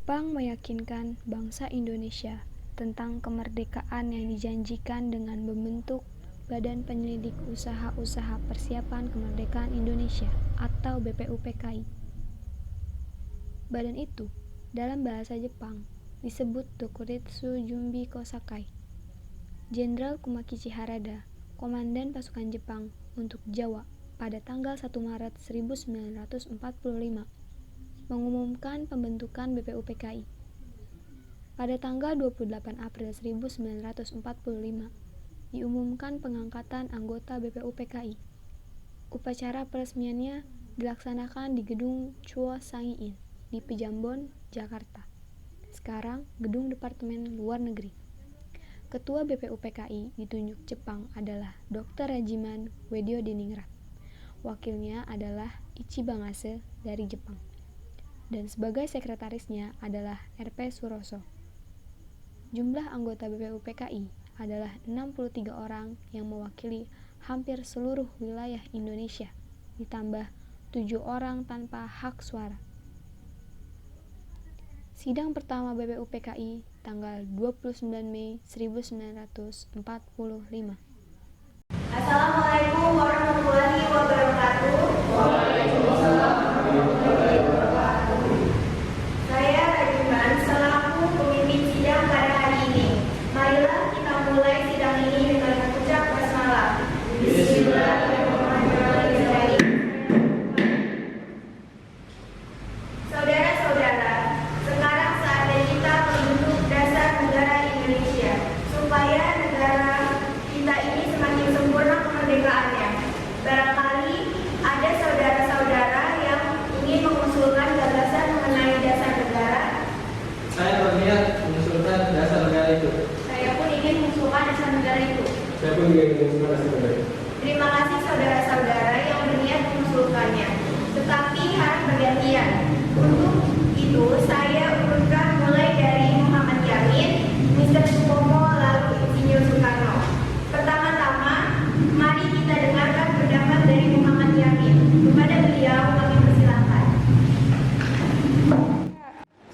Jepang meyakinkan bangsa Indonesia tentang kemerdekaan yang dijanjikan dengan membentuk Badan Penyelidik Usaha-Usaha Persiapan Kemerdekaan Indonesia atau BPUPKI. Badan itu, dalam bahasa Jepang, disebut Dokuretsu Jumbi Kosakai. Jenderal Kumakichi Harada, Komandan Pasukan Jepang untuk Jawa pada tanggal 1 Maret 1945, mengumumkan pembentukan BPUPKI. Pada tanggal 28 April 1945, diumumkan pengangkatan anggota BPUPKI. Upacara peresmiannya dilaksanakan di Gedung Chuo Sangiin di Pejambon, Jakarta. Sekarang Gedung Departemen Luar Negeri. Ketua BPUPKI ditunjuk Jepang adalah Dr. Rajiman Wediodiningrat. Wakilnya adalah Ichibangase dari Jepang. Dan sebagai sekretarisnya adalah RP Suroso. Jumlah anggota BPUPKI adalah 63 orang yang mewakili hampir seluruh wilayah Indonesia, ditambah 7 orang tanpa hak suara. Sidang pertama BPUPKI tanggal 29 Mei 1945. Assalamualaikum warahmatullahi wabarakatuh. Waalaikumsalam warahmatullahi wabarakatuh. Saya Rajiman selaku pemimpin sidang pada hari ini. Marilah kita mulai sidang ini dengan mengucap basmalah. Bismillahirrahmanirrahim. Saudara-saudara, sekarang saatnya kita membentuk dasar negara Indonesia supaya negara kita ini semakin sempurna kemerdekaannya. Barangkali ada saudara-saudara yang ingin mengusulkan gagasan mengenai dasar negara. Saya berniat mengusulkan dasar negara itu. Saya pun ingin mengusulkan dasar negara itu. Saya pun ingin mengusulkan dasar negara itu. Terima kasih saudara-saudara yang berniat mengusulkannya. Tetapi harus bergantian. Untuk itu saya urutkan mulai dari Muhammad Yamin, Mr. Supomo, lalu Insinyur Soekarno. Pertama-tama, mari kita dengarkan pendapat dari Muhammad Yamin. Kepada beliau kami persilakan.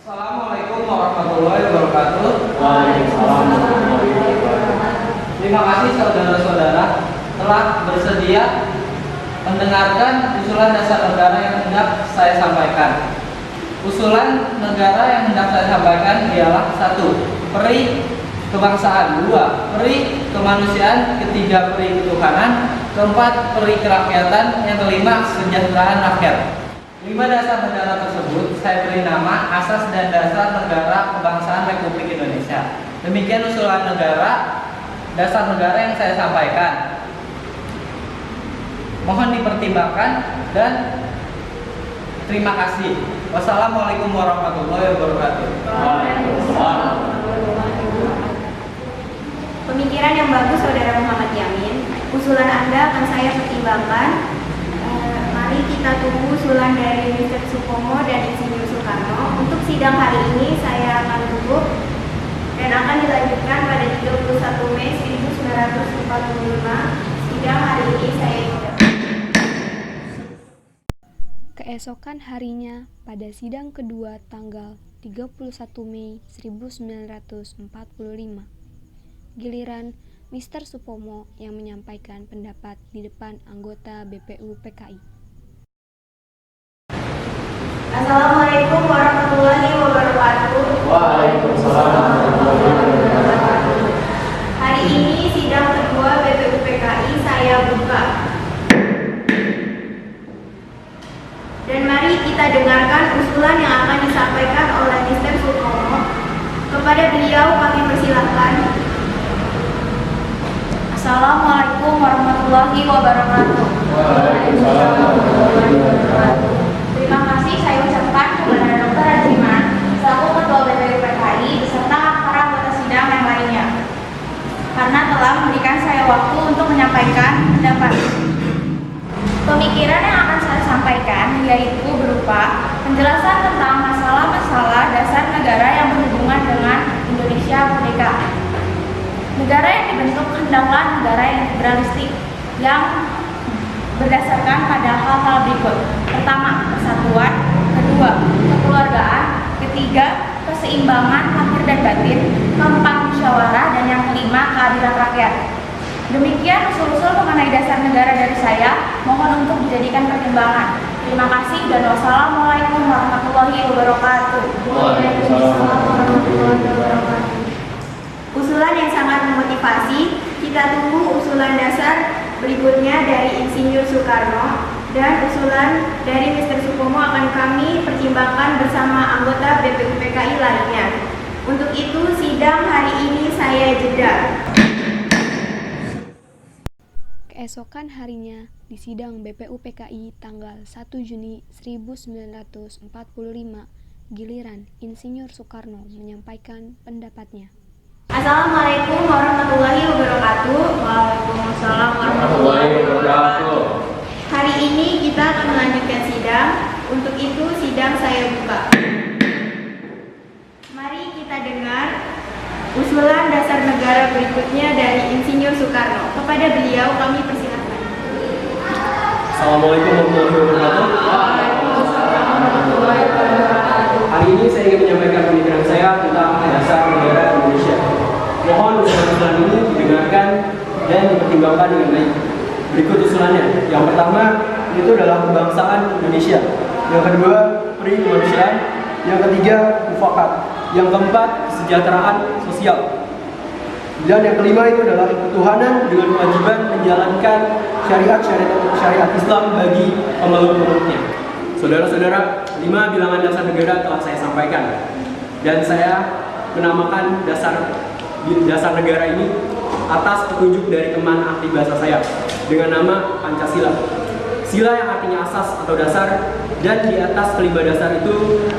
Assalamualaikum warahmatullahi wabarakatuh. Waalaikumsalam warahmatullahi wabarakatuh. Terima kasih saudara-saudara telah bersedia mendengarkan usulan dasar negara yang hendak saya sampaikan. Usulan negara yang hendak saya sampaikan ialah 1. Peri kebangsaan, 2. Peri kemanusiaan, 3. Peri ketuhanan, 4. Peri kerakyatan, yang kelima kesejahteraan rakyat. 5 dasar negara tersebut saya beri nama Asas dan Dasar Negara Kebangsaan Republik Indonesia. Demikian usulan dasar negara yang saya sampaikan. Mohon dipertimbangkan dan terima kasih. Wassalamualaikum warahmatullahi wabarakatuh. Waalaikumsalam. Pemikiran yang bagus saudara Muhammad Yamin. Usulan Anda akan saya pertimbangkan. Mari kita tunggu usulan dari Mr. Supomo dan Insinyur Soekarno. Untuk sidang hari ini saya akan tutup dan akan dilanjutkan pada 31 Mei 1945. Sidang hari ini saya tutup. Keesokan harinya pada sidang kedua tanggal 31 Mei 1945, giliran Mr. Supomo yang menyampaikan pendapat di depan anggota BPUPKI. Assalamualaikum warahmatullahi wabarakatuh. Waalaikumsalam warahmatullahi wabarakatuh. Hari ini sidang kedua BPUPKI saya buka. Dan mari kita dengarkan usulan yang akan disampaikan oleh Mr. Supomo. Kepada beliau kami persilahkan. Assalamualaikum warahmatullahi wabarakatuh. Waalaikumsalam warahmatullahi wabarakatuh. Terima kasih saya ucapkan kepada Dr. Rajiman selaku Ketua BPUPKI beserta para anggota sidang yang lainnya karena telah memberikan saya waktu untuk menyampaikan pendapat. Pemikiran yang akan saya sampaikan yaitu berupa penjelasan tentang masalah-masalah dasar negara yang berhubungan dengan Indonesia merdeka. Negara yang dibentuk hendaklah negara yang liberalistik yang berdasarkan pada hal-hal berikut. Pertama, persatuan. Kedua, kekeluargaan. Ketiga, batin, keempat musyawarah, dan yang kelima keadilan rakyat. Demikian usul-usul mengenai dasar negara dari saya, mohon untuk dijadikan pertimbangan. Terima kasih dan wassalamualaikum warahmatullahi wabarakatuh. Waalaikumsalam warahmatullahi wabarakatuh. Usulan yang sangat memotivasi, kita tunggu usulan dasar berikutnya dari Insinyur Soekarno, dan usulan dari Mr. Supomo akan kami pertimbangkan bersama anggota BPUPKI lainnya. Untuk itu, sidang hari ini saya jeda. Keesokan harinya, di sidang BPUPKI tanggal 1 Juni 1945, giliran Insinyur Soekarno menyampaikan pendapatnya. Assalamualaikum warahmatullahi wabarakatuh. Waalaikumsalam warahmatullahi wabarakatuh. Hari ini kita akan melanjutkan sidang. Untuk itu, sidang saya buka. Mari kita dengar usulan dasar negara berikutnya dari Insinyur Soekarno. Kepada beliau kami persilakan. Assalamualaikum warahmatullahi wabarakatuh. Hari ini saya ingin menyampaikan pemikiran saya tentang dasar negara Indonesia. Mohon usulan ini didengarkan dan dipertimbangkan dengan baik. Berikut usulannya. Yang pertama, itu adalah kebangsaan Indonesia. Yang kedua, peri kemanusiaan. Yang ketiga, mufakat. Yang keempat, kesejahteraan sosial. Dan yang kelima itu adalah ketuhanan dengan kewajiban menjalankan syariat Islam bagi pemeluk-pemeluknya. Saudara-saudara, 5 bilangan dasar negara telah saya sampaikan, dan saya menamakan dasar negara ini atas petunjuk dari teman ahli bahasa saya dengan nama Pancasila. Sila yang artinya asas atau dasar, dan di atas kelima dasar itu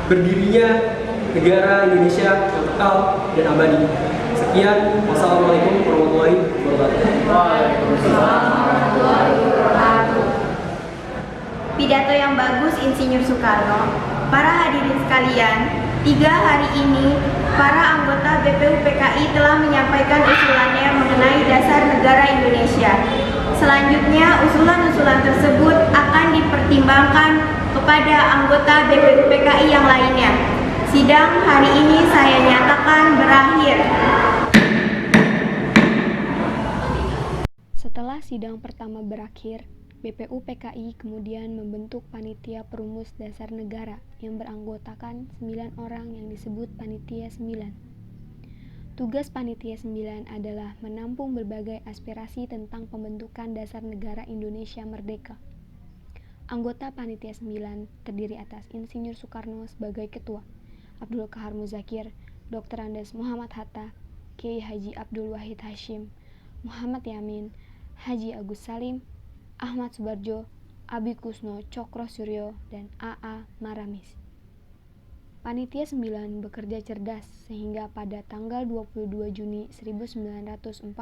berdirinya negara Indonesia yang kekal dan abadi. Sekian, wassalamualaikum warahmatullahi wabarakatuh. Waalaikumsalam warahmatullahi wabarakatuh. Pidato yang bagus Insinyur Soekarno. Para hadirin sekalian, 3 hari ini para anggota BPUPKI telah menyampaikan usulannya mengenai dasar negara Indonesia. Selanjutnya, usulan-usulan tersebut akan dipertimbangkan kepada anggota BPUPKI yang lainnya. Sidang hari ini saya nyatakan berakhir. Setelah sidang pertama berakhir, BPUPKI kemudian membentuk panitia perumus dasar negara yang beranggotakan 9 orang yang disebut Panitia 9. Tugas Panitia 9 adalah menampung berbagai aspirasi tentang pembentukan dasar negara Indonesia merdeka. Anggota Panitia 9 terdiri atas Insinyur Soekarno sebagai ketua, Abdul Kahar Muzakir, Dr. Andes Muhammad Hatta, Kiai Haji Abdul Wahid Hashim, Muhammad Yamin, Haji Agus Salim, Ahmad Subarjo, Abi Kusno Cokro Suryo, dan A.A. Maramis. Panitia 9 bekerja cerdas sehingga pada tanggal 22 Juni 1945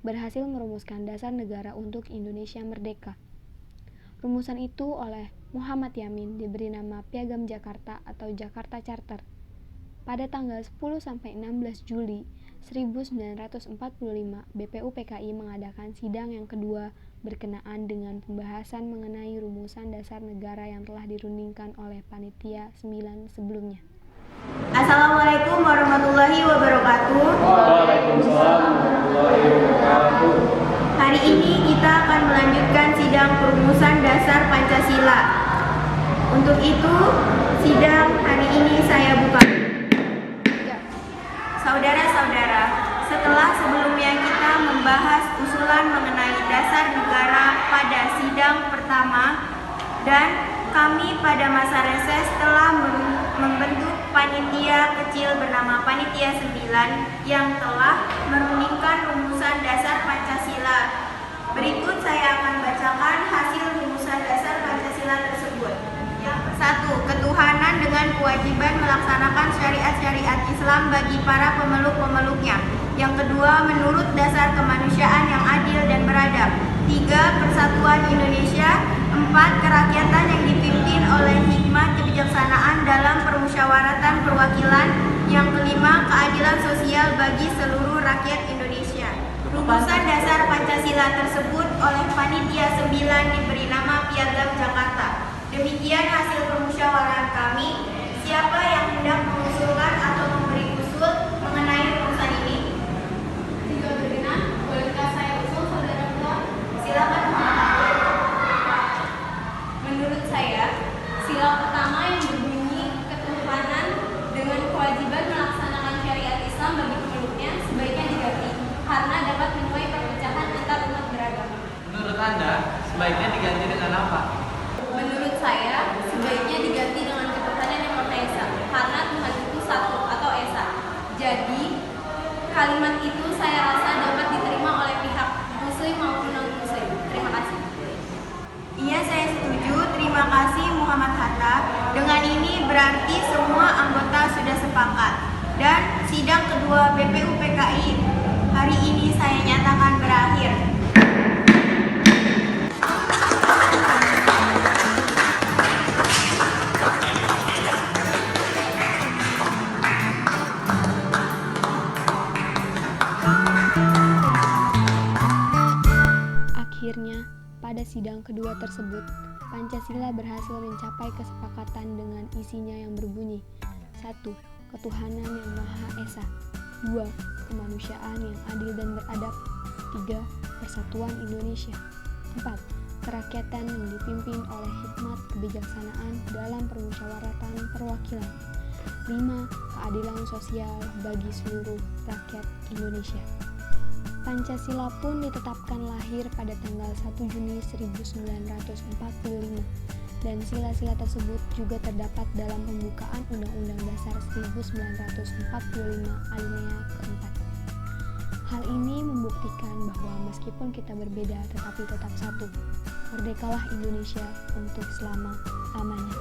berhasil merumuskan dasar negara untuk Indonesia merdeka. Rumusan itu oleh Muhammad Yamin diberi nama Piagam Jakarta atau Jakarta Charter. Pada tanggal 10-16 Juli 1945, BPUPKI mengadakan sidang yang kedua berkenaan dengan pembahasan mengenai rumusan dasar negara yang telah dirundingkan oleh Panitia 9 sebelumnya. Assalamualaikum warahmatullahi wabarakatuh. Waalaikumsalam warahmatullahi wabarakatuh. Hari ini kita akan melanjutkan sidang perumusan dasar Pancasila. Untuk itu, sidang hari ini saya buka. Saudara-saudara, setelah sebelumnya kita membahas usulan mengenai dasar negara pada sidang pertama, dan kami pada masa reses telah membentuk panitia kecil bernama Panitia 9 yang telah merundingkan rumusan dasar Pancasila. Berikut saya akan bacakan hasil rumusan dasar Pancasila tersebut. Yang ke-1, ketuhanan dengan kewajiban melaksanakan syariat-syariat Islam bagi para pemeluk-pemeluknya. Yang kedua, menurut dasar kemanusiaan yang adil dan beradab. 3, persatuan Indonesia. 4, kerakyatan yang dipimpin oleh hikmat kebijaksanaan dalam permusyawaratan perwakilan. Yang kelima, keadilan sosial bagi seluruh rakyat Indonesia. Rumusan dasar Pancasila tersebut oleh Panitia 9 diberi nama Piagam Jakarta. Demikian hasil permusyawaratan kami. Siapa yang hendak mengusulkan atau sebaiknya diganti dengan apa? Menurut saya, sebaiknya diganti dengan ketuhanan yang Maha Esa, karena Tuhan itu satu atau Esa. Jadi, kalimat itu saya rasa dapat diterima oleh pihak Muslim maupun non-Muslim. Terima kasih. Iya, saya setuju. Terima kasih Muhammad Hatta. Dengan ini berarti semua anggota sudah sepakat. Dan sidang kedua BPUPKI hari ini saya nyatakan berakhir. Akhirnya, pada sidang kedua tersebut, Pancasila berhasil mencapai kesepakatan dengan isinya yang berbunyi 1. Ketuhanan yang Maha Esa 2. Kemanusiaan yang adil dan beradab 3. Persatuan Indonesia 4. Kerakyatan yang dipimpin oleh hikmat kebijaksanaan dalam permusyawaratan perwakilan 5. Keadilan sosial bagi seluruh rakyat Indonesia. Pancasila pun ditetapkan lahir pada tanggal 1 Juni 1945 dan sila-sila tersebut juga terdapat dalam pembukaan Undang-Undang Dasar 1945 alinea keempat. Hal ini membuktikan bahwa meskipun kita berbeda tetapi tetap satu. Merdekalah Indonesia untuk selama-lamanya.